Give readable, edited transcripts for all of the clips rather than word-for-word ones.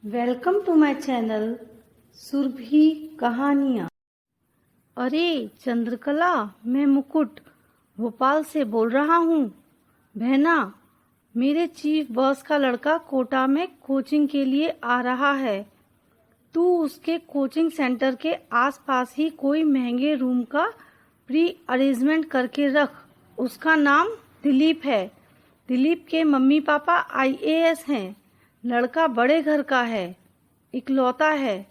Welcome to my channel Surabhi कहानियाँ। अरे चंद्रकला, मैं मुकुट भोपाल से बोल रहा हूँ। बहना, मेरे चीफ बॉस का लड़का कोटा में कोचिंग के लिए आ रहा है। तू उसके कोचिंग सेंटर के आसपास ही कोई महंगे रूम का प्री अरेंजमेंट करके रख। उसका नाम दिलीप है। दिलीप के मम्मी पापा आईएएस हैं। लड़का बड़े घर का है, इकलौता है।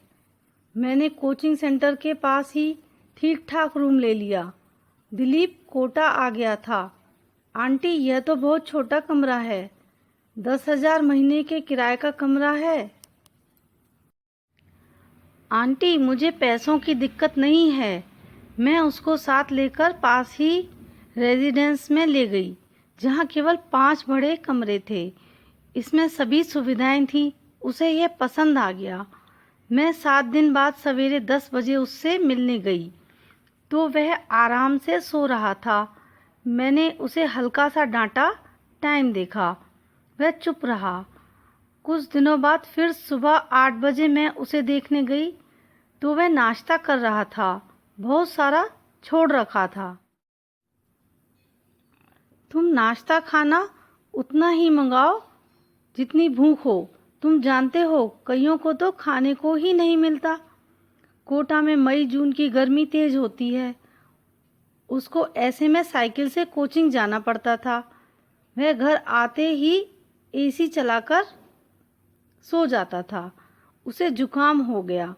मैंने कोचिंग सेंटर के पास ही ठीक ठाक रूम ले लिया। दिलीप कोटा आ गया था। आंटी, यह तो बहुत छोटा कमरा है। 10,000 महीने के किराए का कमरा है। आंटी, मुझे पैसों की दिक्कत नहीं है। मैं उसको साथ लेकर पास ही रेजिडेंस में ले गई, जहाँ केवल 5 बड़े कमरे थे। इसमें सभी सुविधाएं थी। उसे यह पसंद आ गया। मैं 7 दिन बाद सवेरे 10 बजे उससे मिलने गई तो वह आराम से सो रहा था। मैंने उसे हल्का सा डांटा। टाइम देखा, वह चुप रहा। कुछ दिनों बाद फिर सुबह 8 बजे मैं उसे देखने गई तो वह नाश्ता कर रहा था। बहुत सारा छोड़ रखा था। तुम नाश्ता खाना उतना ही मंगाओ जितनी भूख हो। तुम जानते हो, कईयों को तो खाने को ही नहीं मिलता। कोटा में मई जून की गर्मी तेज होती है। उसको ऐसे में साइकिल से कोचिंग जाना पड़ता था। वह घर आते ही एसी चलाकर सो जाता था। उसे जुकाम हो गया।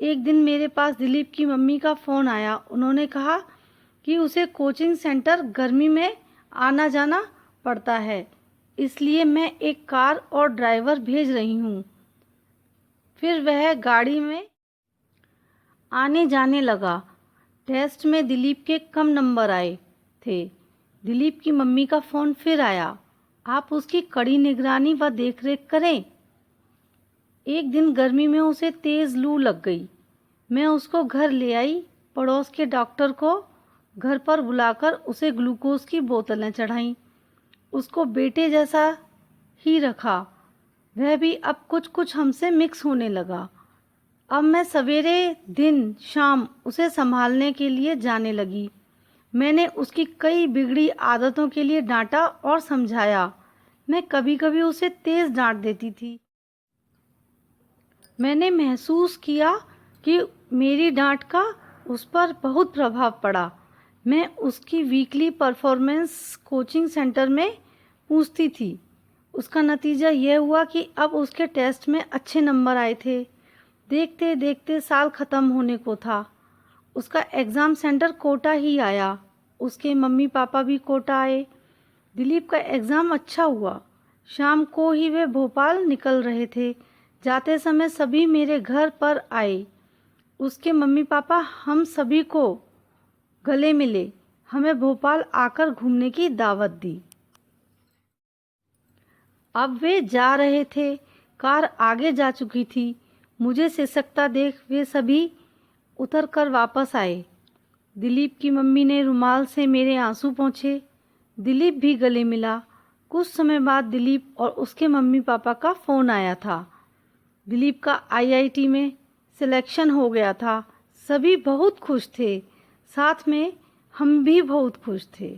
एक दिन मेरे पास दिलीप की मम्मी का फ़ोन आया। उन्होंने कहा कि उसे कोचिंग सेंटर गर्मी में आना जाना पड़ता है, इसलिए मैं एक कार और ड्राइवर भेज रही हूँ। फिर वह गाड़ी में आने जाने लगा। टेस्ट में दिलीप के कम नंबर आए थे। दिलीप की मम्मी का फ़ोन फिर आया। आप उसकी कड़ी निगरानी व देखरेख करें। एक दिन गर्मी में उसे तेज़ लू लग गई। मैं उसको घर ले आई। पड़ोस के डॉक्टर को घर पर बुलाकर उसे ग्लूकोज की बोतलें चढ़ाईं। उसको बेटे जैसा ही रखा। वह भी अब कुछ कुछ हमसे मिक्स होने लगा। अब मैं सवेरे दिन शाम उसे संभालने के लिए जाने लगी। मैंने उसकी कई बिगड़ी आदतों के लिए डांटा और समझाया। मैं कभी कभी उसे तेज डांट देती थी। मैंने महसूस किया कि मेरी डांट का उस पर बहुत प्रभाव पड़ा। मैं उसकी वीकली परफॉर्मेंस कोचिंग सेंटर में पूछती थी। उसका नतीजा यह हुआ कि अब उसके टेस्ट में अच्छे नंबर आए थे। देखते देखते साल ख़त्म होने को था। उसका एग्ज़ाम सेंटर कोटा ही आया। उसके मम्मी पापा भी कोटा आए। दिलीप का एग्ज़ाम अच्छा हुआ। शाम को ही वे भोपाल निकल रहे थे। जाते समय सभी मेरे घर पर आए। उसके मम्मी पापा हम सभी को गले मिले। हमें भोपाल आकर घूमने की दावत दी। अब वे जा रहे थे। कार आगे जा चुकी थी। मुझे सिसकता देख वे सभी उतर कर वापस आए। दिलीप की मम्मी ने रुमाल से मेरे आंसू पोंछे। दिलीप भी गले मिला। कुछ समय बाद दिलीप और उसके मम्मी पापा का फ़ोन आया था। दिलीप का आईआईटी में सिलेक्शन हो गया था। सभी बहुत खुश थे। साथ में हम भी बहुत खुश थे।